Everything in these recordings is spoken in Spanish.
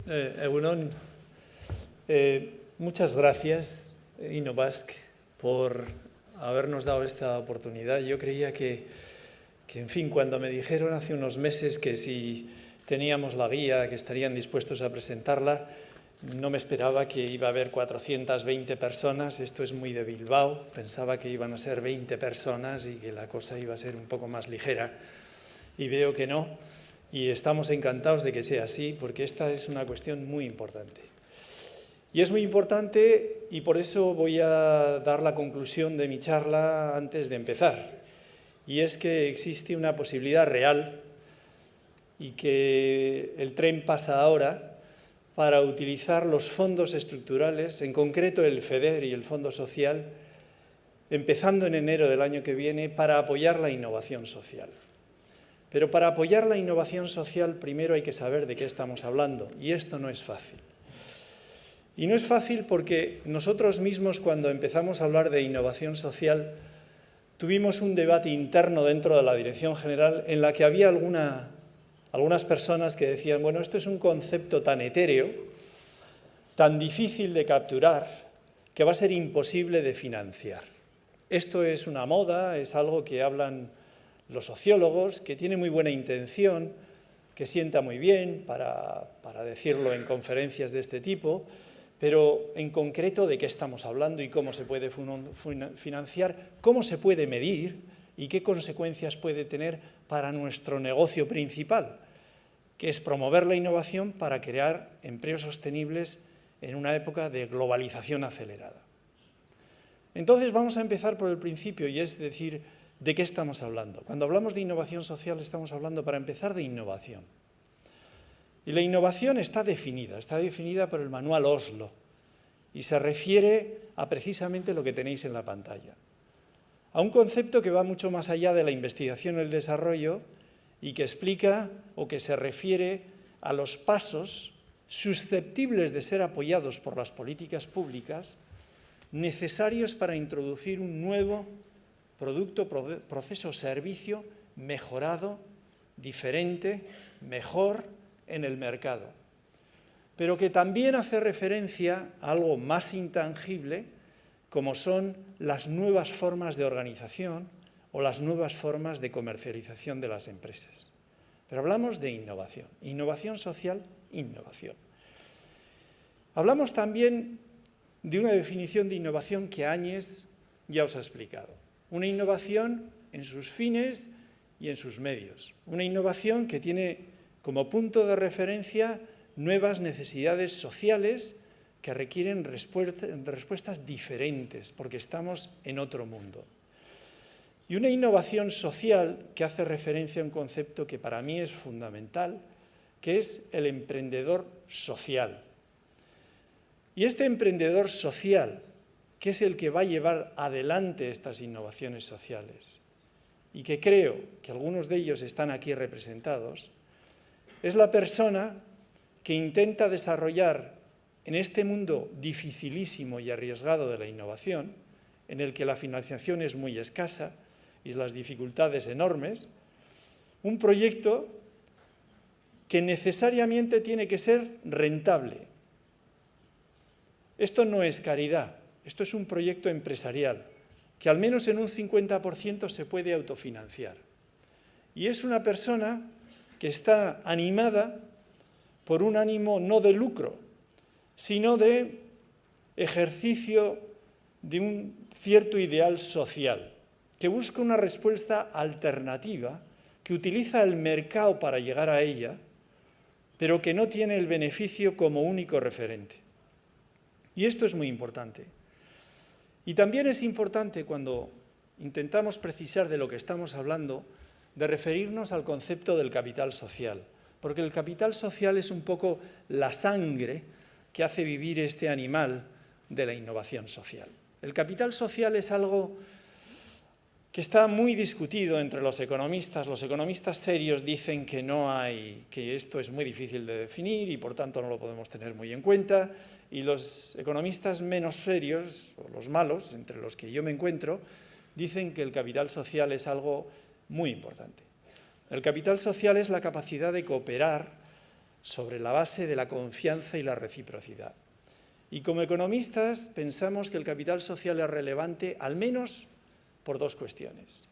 Egunon, muchas gracias, Innovask, por habernos dado esta oportunidad. Yo creía que, en fin, cuando me dijeron hace unos meses que si teníamos la guía, que estarían dispuestos a presentarla, no me esperaba que iba a haber 420 personas. Esto es muy de Bilbao. Pensaba que iban a ser 20 personas y que la cosa iba a ser un poco más ligera. Y veo que no. Y estamos encantados de que sea así, porque esta es una cuestión muy importante. Y es muy importante, y por eso voy a dar la conclusión de mi charla antes de empezar. Y es que existe una posibilidad real y que el tren pasa ahora para utilizar los fondos estructurales, en concreto el FEDER y el Fondo Social, empezando en enero del año que viene, para apoyar la innovación social. Pero para apoyar la innovación social primero hay que saber de qué estamos hablando, y esto no es fácil. Y no es fácil porque nosotros mismos, cuando empezamos a hablar de innovación social, tuvimos un debate interno dentro de la Dirección General en la que había algunas personas que decían, bueno, esto es un concepto tan etéreo, tan difícil de capturar, que va a ser imposible de financiar. Esto es una moda, es algo que hablan los sociólogos, que tiene muy buena intención, que sienta muy bien para decirlo en conferencias de este tipo, pero en concreto de qué estamos hablando y cómo se puede financiar, cómo se puede medir y qué consecuencias puede tener para nuestro negocio principal, que es promover la innovación para crear empleos sostenibles en una época de globalización acelerada. Entonces vamos a empezar por el principio, y es decir, ¿de qué estamos hablando? Cuando hablamos de innovación social estamos hablando, para empezar, de innovación. Y la innovación está definida por el manual Oslo y se refiere a precisamente lo que tenéis en la pantalla. A un concepto que va mucho más allá de la investigación y el desarrollo y que explica o que se refiere a los pasos susceptibles de ser apoyados por las políticas públicas necesarios para introducir un nuevo producto, proceso, servicio mejorado, diferente, mejor en el mercado. Pero que también hace referencia a algo más intangible, como son las nuevas formas de organización o las nuevas formas de comercialización de las empresas. Pero hablamos de innovación social, innovación. Hablamos también de una definición de innovación que Áñez ya os ha explicado. Una innovación en sus fines y en sus medios. Una innovación que tiene como punto de referencia nuevas necesidades sociales que requieren respuestas diferentes, porque estamos en otro mundo. Y una innovación social que hace referencia a un concepto que para mí es fundamental, que es el emprendedor social. Y este emprendedor social, que es el que va a llevar adelante estas innovaciones sociales, y que creo que algunos de ellos están aquí representados, es la persona que intenta desarrollar en este mundo dificilísimo y arriesgado de la innovación, en el que la financiación es muy escasa y las dificultades enormes, un proyecto que necesariamente tiene que ser rentable. Esto no es caridad. Esto es un proyecto empresarial que al menos en un 50% se puede autofinanciar. Y es una persona que está animada por un ánimo no de lucro, sino de ejercicio de un cierto ideal social, que busca una respuesta alternativa, que utiliza el mercado para llegar a ella, pero que no tiene el beneficio como único referente. Y esto es muy importante. Y también es importante, cuando intentamos precisar de lo que estamos hablando, de referirnos al concepto del capital social, porque el capital social es un poco la sangre que hace vivir este animal de la innovación social. El capital social es algo que está muy discutido entre los economistas. Los economistas serios dicen que que esto es muy difícil de definir y por tanto no lo podemos tener muy en cuenta. Y los economistas menos serios, o los malos, entre los que yo me encuentro, dicen que el capital social es algo muy importante. El capital social es la capacidad de cooperar sobre la base de la confianza y la reciprocidad. Y como economistas pensamos que el capital social es relevante al menos por dos cuestiones.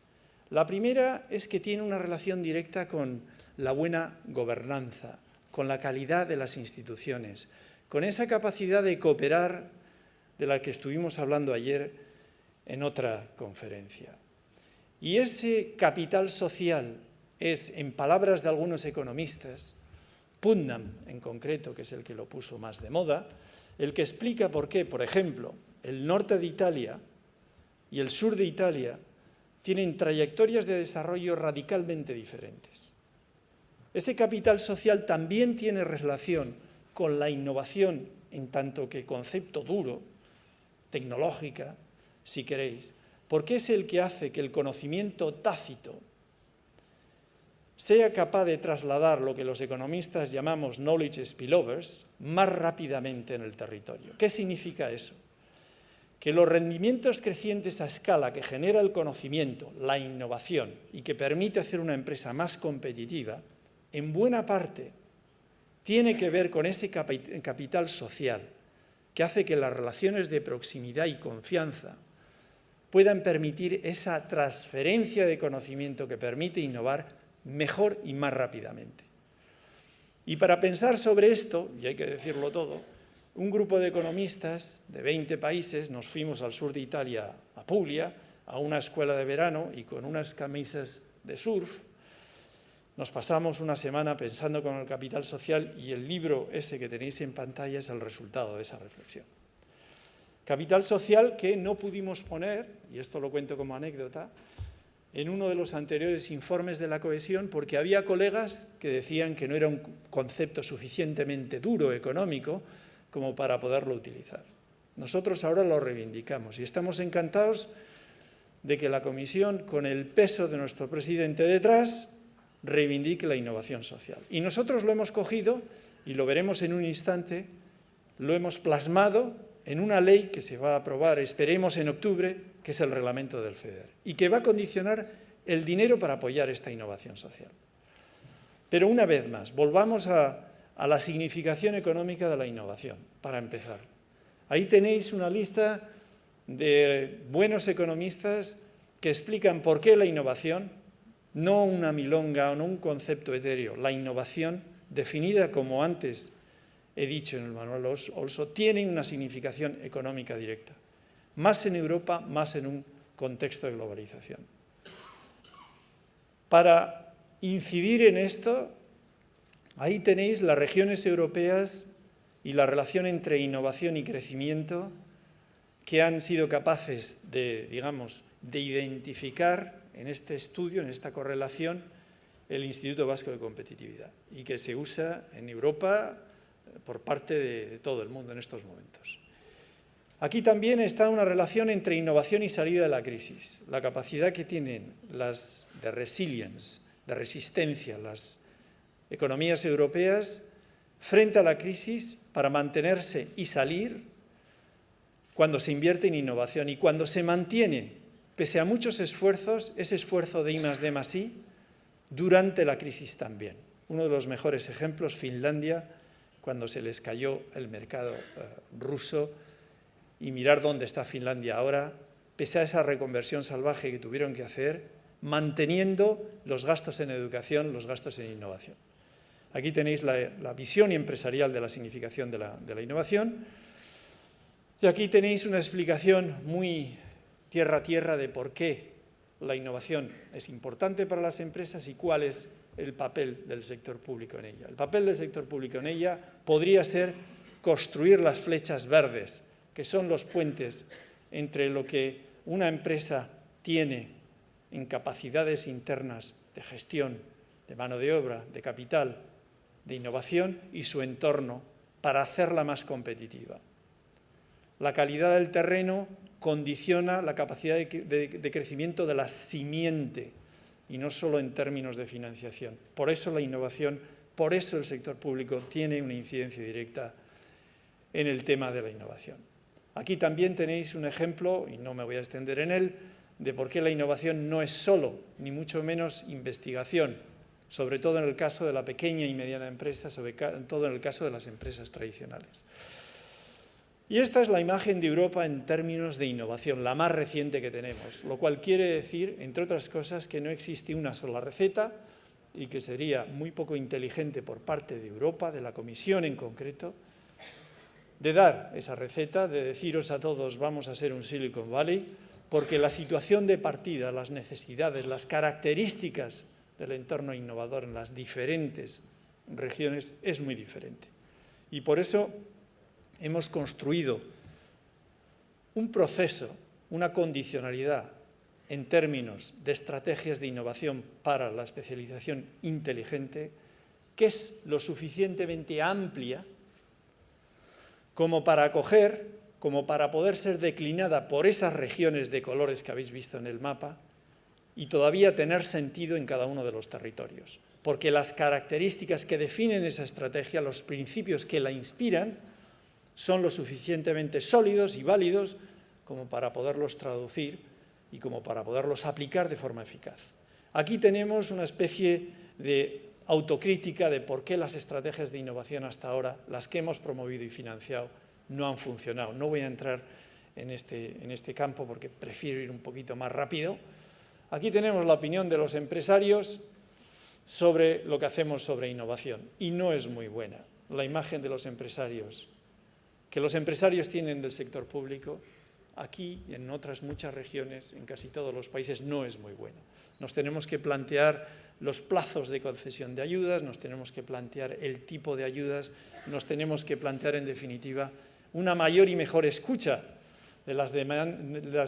La primera es que tiene una relación directa con la buena gobernanza, con la calidad de las instituciones, con esa capacidad de cooperar de la que estuvimos hablando ayer en otra conferencia. Y ese capital social es, en palabras de algunos economistas, Putnam en concreto, que es el que lo puso más de moda, el que explica por qué, por ejemplo, el norte de Italia y el sur de Italia tienen trayectorias de desarrollo radicalmente diferentes. Ese capital social también tiene relación con la innovación en tanto que concepto duro, tecnológica, si queréis, porque es el que hace que el conocimiento tácito sea capaz de trasladar lo que los economistas llamamos knowledge spillovers más rápidamente en el territorio. ¿Qué significa eso? Que los rendimientos crecientes a escala que genera el conocimiento, la innovación y que permite hacer una empresa más competitiva, en buena parte tiene que ver con ese capital social que hace que las relaciones de proximidad y confianza puedan permitir esa transferencia de conocimiento que permite innovar mejor y más rápidamente. Y para pensar sobre esto, y hay que decirlo todo, un grupo de economistas de 20 países nos fuimos al sur de Italia, a Puglia, a una escuela de verano y con unas camisas de surf. Nos pasamos una semana pensando con el capital social y el libro ese que tenéis en pantalla es el resultado de esa reflexión. Capital social que no pudimos poner, y esto lo cuento como anécdota, en uno de los anteriores informes de la cohesión porque había colegas que decían que no era un concepto suficientemente duro, económico, como para poderlo utilizar. Nosotros ahora lo reivindicamos y estamos encantados de que la Comisión, con el peso de nuestro presidente detrás, reivindique la innovación social. Y nosotros lo hemos cogido, y lo veremos en un instante, lo hemos plasmado en una ley que se va a aprobar, esperemos en octubre, que es el reglamento del FEDER, y que va a condicionar el dinero para apoyar esta innovación social. Pero una vez más, volvamos a la significación económica de la innovación, para empezar. Ahí tenéis una lista de buenos economistas que explican por qué la innovación, no una milonga o no un concepto etéreo, la innovación, definida como antes he dicho en el manual Olso, tiene una significación económica directa. Más en Europa, más en un contexto de globalización. Para incidir en esto, ahí tenéis las regiones europeas y la relación entre innovación y crecimiento que han sido capaces de, digamos, de identificar en este estudio, en esta correlación, el Instituto Vasco de Competitividad y que se usa en Europa por parte de todo el mundo en estos momentos. Aquí también está una relación entre innovación y salida de la crisis, la capacidad que tienen las de resilience, de resistencia, las economías europeas frente a la crisis para mantenerse y salir cuando se invierte en innovación y cuando se mantiene, pese a muchos esfuerzos, ese esfuerzo de I+D+I durante la crisis también. Uno de los mejores ejemplos, Finlandia, cuando se les cayó el mercado ruso, y mirar dónde está Finlandia ahora, pese a esa reconversión salvaje que tuvieron que hacer, manteniendo los gastos en educación, los gastos en innovación. Aquí tenéis la visión empresarial de la significación de la innovación, y aquí tenéis una explicación muy tierra a tierra de por qué la innovación es importante para las empresas y cuál es el papel del sector público en ella. El papel del sector público en ella podría ser construir las flechas verdes, que son los puentes entre lo que una empresa tiene en capacidades internas de gestión, de mano de obra, de capital, de innovación y su entorno para hacerla más competitiva. La calidad del terreno condiciona la capacidad de crecimiento de la simiente y no solo en términos de financiación. Por eso la innovación, por eso el sector público tiene una incidencia directa en el tema de la innovación. Aquí también tenéis un ejemplo, y no me voy a extender en él, de por qué la innovación no es solo, ni mucho menos, investigación sobre todo en el caso de la pequeña y mediana empresa, sobre todo en el caso de las empresas tradicionales. Y esta es la imagen de Europa en términos de innovación, la más reciente que tenemos, lo cual quiere decir, entre otras cosas, que no existe una sola receta y que sería muy poco inteligente por parte de Europa, de la Comisión en concreto, de dar esa receta, de deciros a todos vamos a ser un Silicon Valley, porque la situación de partida, las necesidades, las características del entorno innovador en las diferentes regiones es muy diferente. Y por eso hemos construido un proceso, una condicionalidad en términos de estrategias de innovación para la especialización inteligente que es lo suficientemente amplia como para acoger, como para poder ser declinada por esas regiones de colores que habéis visto en el mapa y todavía tener sentido en cada uno de los territorios. Porque las características que definen esa estrategia, los principios que la inspiran, son lo suficientemente sólidos y válidos como para poderlos traducir y como para poderlos aplicar de forma eficaz. Aquí tenemos una especie de autocrítica de por qué las estrategias de innovación hasta ahora, las que hemos promovido y financiado, no han funcionado. No voy a entrar en este campo porque prefiero ir un poquito más rápido. Aquí tenemos la opinión de los empresarios sobre lo que hacemos sobre innovación y no es muy buena. La imagen de los empresarios que los empresarios tienen del sector público, aquí y en otras muchas regiones, en casi todos los países, no es muy buena. Nos tenemos que plantear los plazos de concesión de ayudas, nos tenemos que plantear el tipo de ayudas, nos tenemos que plantear, en definitiva, una mayor y mejor escucha de las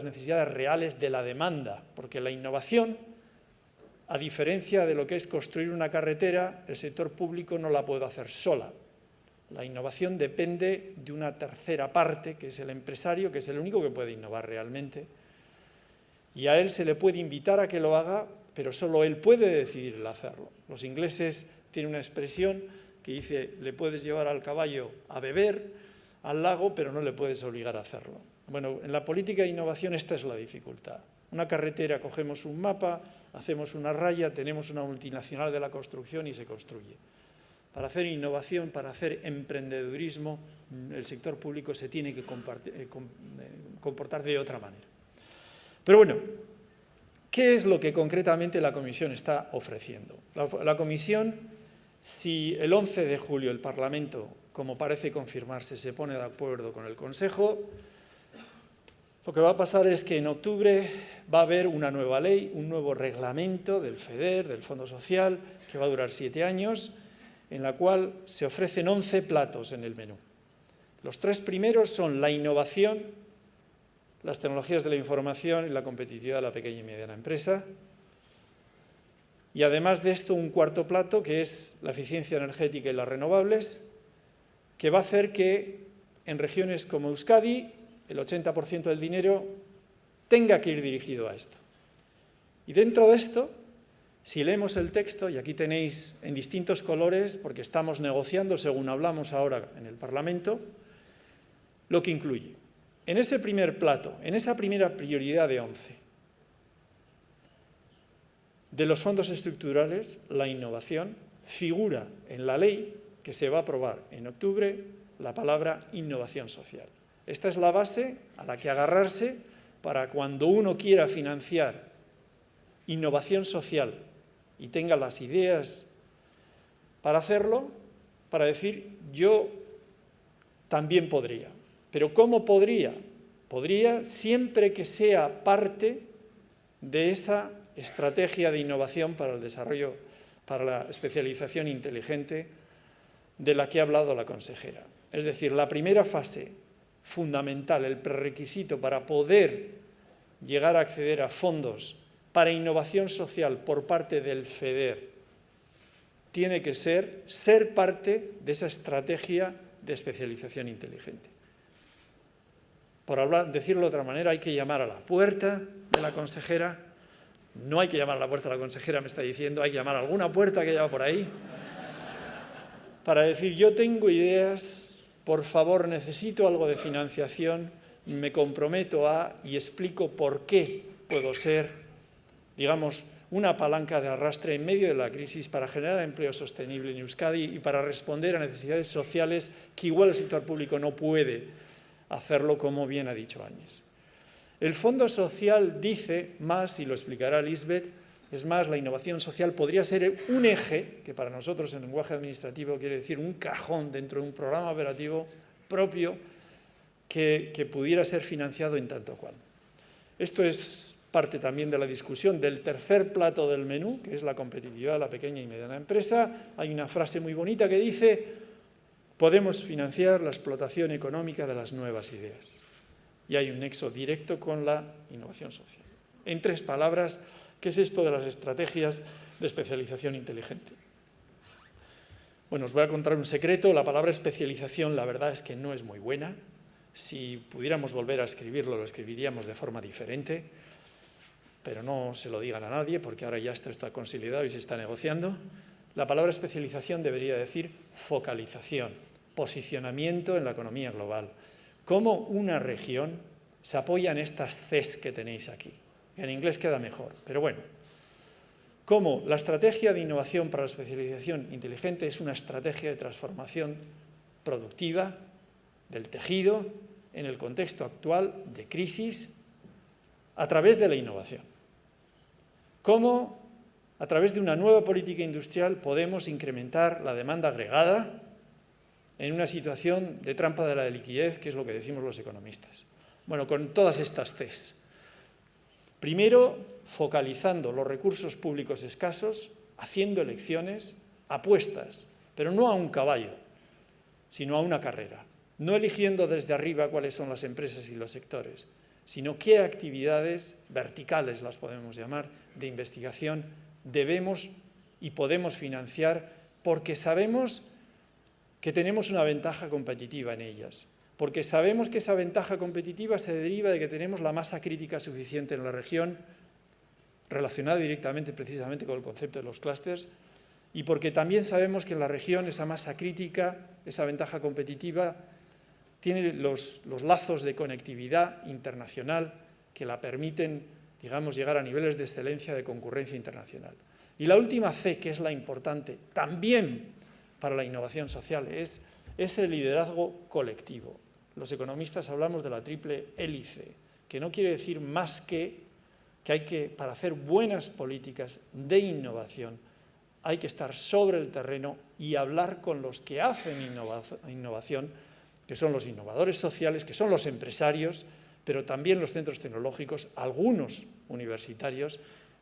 necesidades reales de la demanda, porque la innovación, a diferencia de lo que es construir una carretera, el sector público no la puede hacer sola. La innovación depende de una tercera parte, que es el empresario, que es el único que puede innovar realmente, y a él se le puede invitar a que lo haga, pero solo él puede decidir el hacerlo. Los ingleses tienen una expresión que dice, le puedes llevar al caballo a beber al lago, pero no le puedes obligar a hacerlo. Bueno, en la política de innovación esta es la dificultad. Una carretera, cogemos un mapa, hacemos una raya, tenemos una multinacional de la construcción y se construye. Para hacer innovación, para hacer emprendedurismo, el sector público se tiene que comportar de otra manera. Pero bueno, ¿qué es lo que concretamente la Comisión está ofreciendo? La Comisión, si el 11 de julio el Parlamento, como parece confirmarse, se pone de acuerdo con el Consejo, lo que va a pasar es que en octubre va a haber una nueva ley, un nuevo reglamento del FEDER, del Fondo Social, que va a durar 7 años, en la cual se ofrecen 11 platos en el menú. Los 3 primeros son la innovación, las tecnologías de la información y la competitividad de la pequeña y mediana empresa. Y además de esto, un cuarto plato, que es la eficiencia energética y las renovables, que va a hacer que en regiones como Euskadi el 80% del dinero tenga que ir dirigido a esto. Y dentro de esto, si leemos el texto, y aquí tenéis en distintos colores, porque estamos negociando según hablamos ahora en el Parlamento, lo que incluye. En ese primer plato, en esa primera prioridad de 11, de los fondos estructurales, la innovación, figura en la ley que se va a aprobar en octubre la palabra innovación social. Esta es la base a la que agarrarse para cuando uno quiera financiar innovación social y tenga las ideas para hacerlo, para decir, yo también podría. ¿Pero cómo podría? Podría siempre que sea parte de esa estrategia de innovación para el desarrollo, para la especialización inteligente de la que ha hablado la consejera. Es decir, la primera fase fundamental, el prerequisito para poder llegar a acceder a fondos para innovación social por parte del FEDER tiene que ser parte de esa estrategia de especialización inteligente. Por decirlo de otra manera, hay que llamar a la puerta de la consejera. No hay que llamar a la puerta de la consejera, me está diciendo, hay que llamar a alguna puerta que haya por ahí para decir, yo tengo ideas, por favor, necesito algo de financiación, me comprometo a y explico por qué puedo ser, digamos, una palanca de arrastre en medio de la crisis para generar empleo sostenible en Euskadi y para responder a necesidades sociales que igual el sector público no puede hacerlo, como bien ha dicho Áñez. El Fondo Social dice más, y lo explicará Lisbeth, es más, la innovación social podría ser un eje, que para nosotros en lenguaje administrativo quiere decir un cajón dentro de un programa operativo propio que pudiera ser financiado en tanto cual. Esto es parte también de la discusión del tercer plato del menú, que es la competitividad de la pequeña y mediana empresa. Hay una frase muy bonita que dice: podemos financiar la explotación económica de las nuevas ideas. Y hay un nexo directo con la innovación social. En 3 palabras, ¿qué es esto de las estrategias de especialización inteligente? Bueno, os voy a contar un secreto. La palabra especialización, la verdad es que no es muy buena. Si pudiéramos volver a escribirlo, lo escribiríamos de forma diferente, pero no se lo digan a nadie, porque ahora ya esto está consolidado y se está negociando. La palabra especialización debería decir focalización, posicionamiento en la economía global. Cómo una región se apoya en estas Cs que tenéis aquí, que en inglés queda mejor, pero bueno. Cómo la estrategia de innovación para la especialización inteligente es una estrategia de transformación productiva del tejido en el contexto actual de crisis a través de la innovación. Cómo, a través de una nueva política industrial, podemos incrementar la demanda agregada en una situación de trampa de la liquidez, que es lo que decimos los economistas. Bueno, con todas estas Cs. Primero, focalizando los recursos públicos escasos, haciendo elecciones, apuestas, pero no a un caballo, sino a una carrera. No eligiendo desde arriba cuáles son las empresas y los sectores, sino qué actividades verticales, las podemos llamar, de investigación debemos y podemos financiar, porque sabemos que tenemos una ventaja competitiva en ellas, porque sabemos que esa ventaja competitiva se deriva de que tenemos la masa crítica suficiente en la región, relacionada directamente precisamente con el concepto de los clústeres, y porque también sabemos que en la región esa masa crítica, esa ventaja competitiva, tiene los lazos de conectividad internacional que la permiten, digamos, llegar a niveles de excelencia de concurrencia internacional. Y la última C, que es la importante también para la innovación social, es ese liderazgo colectivo. Los economistas hablamos de la triple hélice, que no quiere decir más que hay que, para hacer buenas políticas de innovación, hay que estar sobre el terreno y hablar con los que hacen innovación, que son los innovadores sociales, que son los empresarios, pero también los centros tecnológicos, algunos universitarios,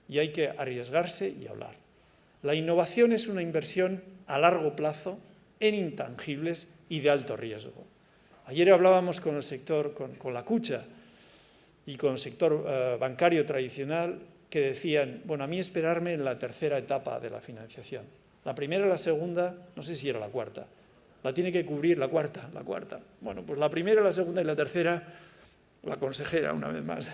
y hay que arriesgarse y hablar. La innovación es una inversión a largo plazo en intangibles y de alto riesgo. Ayer hablábamos con el sector, con la Kutxa y con el sector bancario tradicional, que decían, bueno, a mí esperarme en la tercera etapa de la financiación. La primera, la segunda, no sé si era la cuarta. La tiene que cubrir la cuarta. Bueno, pues la primera, la segunda y la tercera, la consejera, una vez más,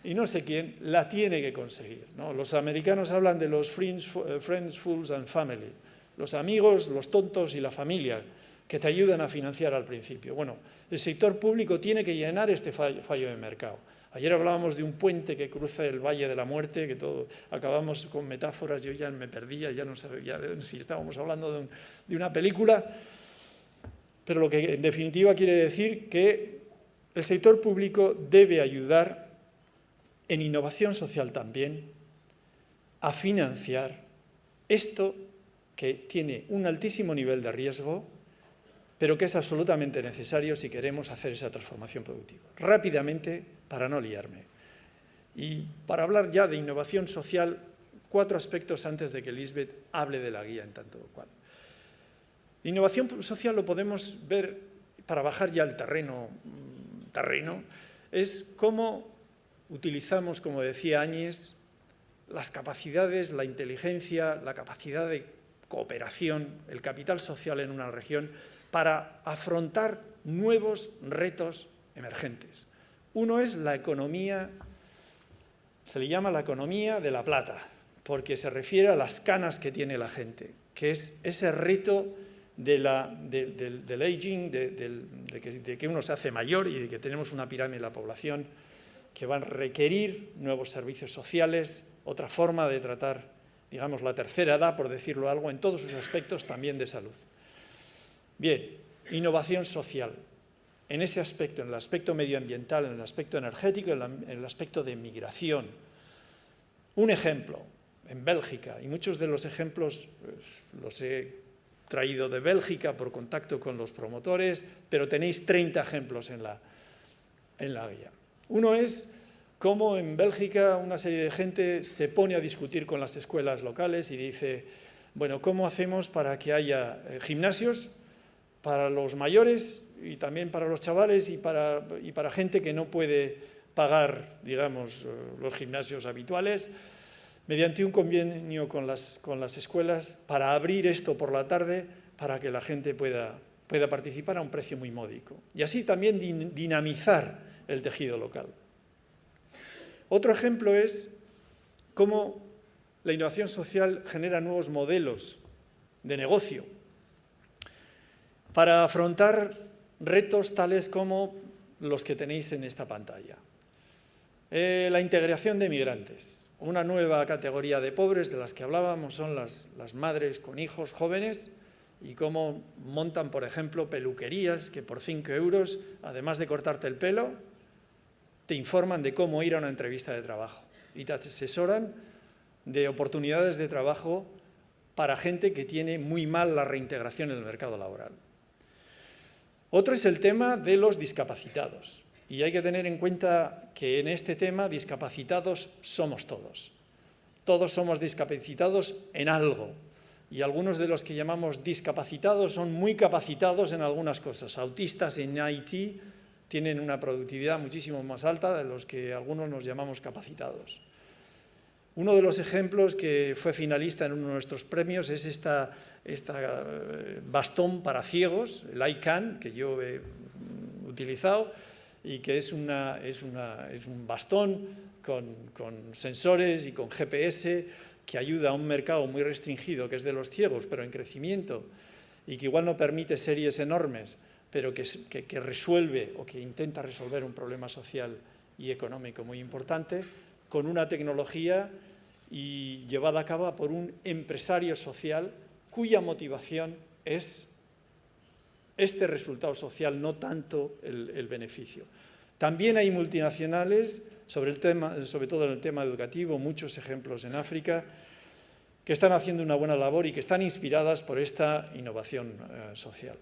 y no sé quién, la tiene que conseguir, ¿no? Los americanos hablan de los friends, fools and family, los amigos, los tontos y la familia, que te ayudan a financiar al principio. Bueno, el sector público tiene que llenar este fallo de mercado. Ayer hablábamos de un puente que cruza el Valle de la Muerte, que todo acabamos con metáforas, yo ya me perdía, ya no sabía si estábamos hablando de una película, pero lo que en definitiva quiere decir que el sector público debe ayudar en innovación social también a financiar esto que tiene un altísimo nivel de riesgo, pero que es absolutamente necesario si queremos hacer esa transformación productiva. Rápidamente, para no liarme. Y para hablar ya de innovación social, 4 aspectos antes de que Lisbeth hable de la guía en tanto cual. Innovación social lo podemos ver, para bajar ya al terreno, es cómo utilizamos, como decía Áñez, las capacidades, la inteligencia, la capacidad de cooperación, el capital social en una región, para afrontar nuevos retos emergentes. Uno es la economía, se le llama la economía de la plata, porque se refiere a las canas que tiene la gente, que es ese reto del aging, de que uno se hace mayor y de que tenemos una pirámide de la población que van a requerir nuevos servicios sociales, otra forma de tratar, digamos, la tercera edad, por decirlo algo, en todos sus aspectos, también de salud. Bien, innovación social. En ese aspecto, en el aspecto medioambiental, en el aspecto energético, en el aspecto de migración. Un ejemplo, en Bélgica, y muchos de los ejemplos los he traído de Bélgica por contacto con los promotores, pero tenéis 30 ejemplos en la guía. Uno es cómo en Bélgica una serie de gente se pone a discutir con las escuelas locales y dice, bueno, ¿cómo hacemos para que haya gimnasios para los mayores y también para los chavales y para gente que no puede pagar, digamos, los gimnasios habituales, mediante un convenio con las escuelas para abrir esto por la tarde para que la gente pueda participar a un precio muy módico y así también dinamizar el tejido local. Otro ejemplo es cómo la innovación social genera nuevos modelos de negocio para afrontar retos tales como los que tenéis en esta pantalla. La integración de migrantes. Una nueva categoría de pobres de las que hablábamos son las madres con hijos jóvenes y cómo montan, por ejemplo, peluquerías que por 5 euros, además de cortarte el pelo, te informan de cómo ir a una entrevista de trabajo y te asesoran de oportunidades de trabajo para gente que tiene muy mal la reintegración en el mercado laboral. Otro es el tema de los discapacitados. Y hay que tener en cuenta que en este tema discapacitados somos todos. Todos somos discapacitados en algo. Y algunos de los que llamamos discapacitados son muy capacitados en algunas cosas. Autistas en IT tienen una productividad muchísimo más alta de los que algunos nos llamamos capacitados. Uno de los ejemplos que fue finalista en uno de nuestros premios es esta bastón para ciegos, el iCan, que yo he utilizado, y que es un bastón con sensores y con GPS que ayuda a un mercado muy restringido, que es de los ciegos, pero en crecimiento, y que igual no permite series enormes, pero que resuelve o que intenta resolver un problema social y económico muy importante, con una tecnología y llevada a cabo por un empresario social cuya motivación es este resultado social, no tanto el beneficio. También hay multinacionales, sobre todo en el tema educativo, muchos ejemplos en África, que están haciendo una buena labor y que están inspiradas por esta innovación social.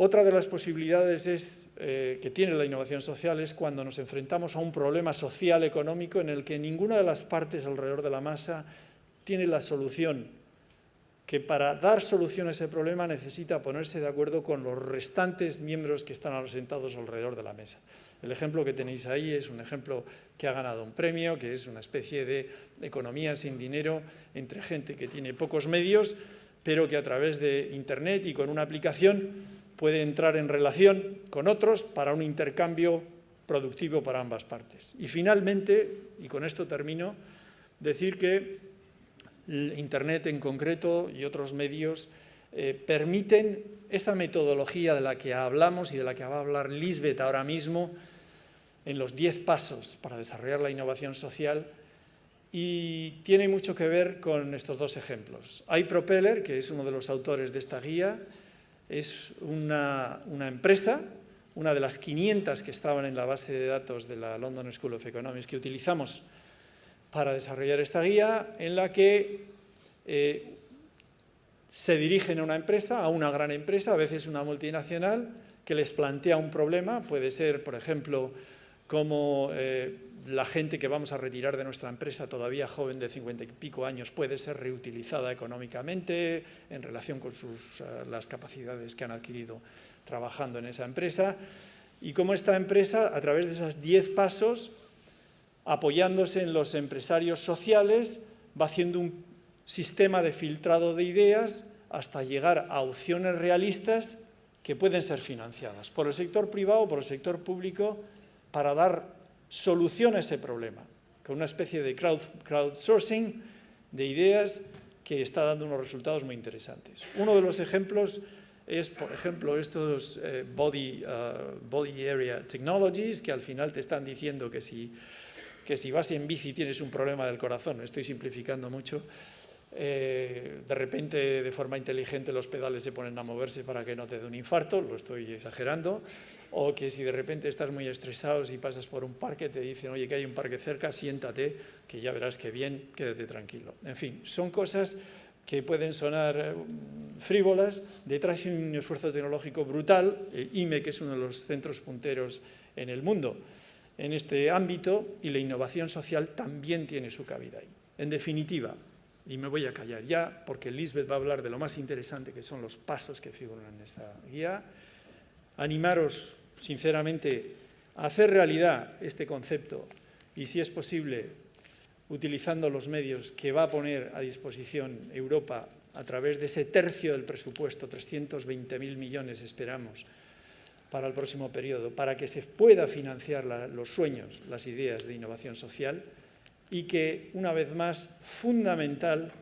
Otra de las posibilidades que tiene la innovación social es cuando nos enfrentamos a un problema social económico en el que ninguna de las partes alrededor de la mesa tiene la solución, que para dar solución a ese problema necesita ponerse de acuerdo con los restantes miembros que están sentados alrededor de la mesa. El ejemplo que tenéis ahí es un ejemplo que ha ganado un premio, que es una especie de economía sin dinero entre gente que tiene pocos medios, pero que a través de Internet y con una aplicación puede entrar en relación con otros para un intercambio productivo para ambas partes. Y finalmente, y con esto termino, decir que Internet en concreto y otros medios permiten esa metodología de la que hablamos y de la que va a hablar Lisbeth ahora mismo en los 10 pasos para desarrollar la innovación social y tiene mucho que ver con estos dos ejemplos. iPropeller, que es uno de los autores de esta guía, es una empresa, una de las 500 que estaban en la base de datos de la London School of Economics que utilizamos para desarrollar esta guía, en la que se dirigen a una empresa, a una gran empresa, a veces una multinacional, que les plantea un problema. Puede ser, por ejemplo, cómo la gente que vamos a retirar de nuestra empresa, todavía joven de 50 y pico años, puede ser reutilizada económicamente en relación con las capacidades que han adquirido trabajando en esa empresa, y cómo esta empresa, a través de esos 10 pasos, apoyándose en los empresarios sociales, va haciendo un sistema de filtrado de ideas hasta llegar a opciones realistas que pueden ser financiadas por el sector privado o por el sector público para dar solución a ese problema, con una especie de crowdsourcing de ideas que está dando unos resultados muy interesantes. Uno de los ejemplos es, por ejemplo, estos body area technologies, que al final te están diciendo que si vas en bici tienes un problema del corazón, estoy simplificando mucho, de repente de forma inteligente los pedales se ponen a moverse para que no te dé un infarto, lo estoy exagerando, o que si de repente estás muy estresado y pasas por un parque te dicen, oye, que hay un parque cerca, siéntate, que ya verás que bien, quédate tranquilo. En fin, son cosas que pueden sonar frívolas, detrás hay un esfuerzo tecnológico brutal, el IME, que es uno de los centros punteros en el mundo en este ámbito, y la innovación social también tiene su cabida ahí. En definitiva, y me voy a callar ya, porque Lisbeth va a hablar de lo más interesante, que son los pasos que figuran en esta guía, animaros sinceramente a hacer realidad este concepto y, si es posible, utilizando los medios que va a poner a disposición Europa a través de ese tercio del presupuesto, 320.000 millones esperamos, para el próximo periodo, para que se pueda financiar los sueños, las ideas de innovación social, y que, una vez más, fundamental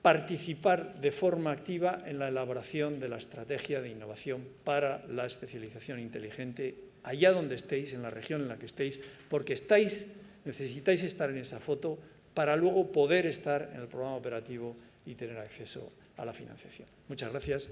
participar de forma activa en la elaboración de la estrategia de innovación para la especialización inteligente, allá donde estéis, en la región en la que estéis, porque necesitáis estar en esa foto para luego poder estar en el programa operativo y tener acceso a la financiación. Muchas gracias.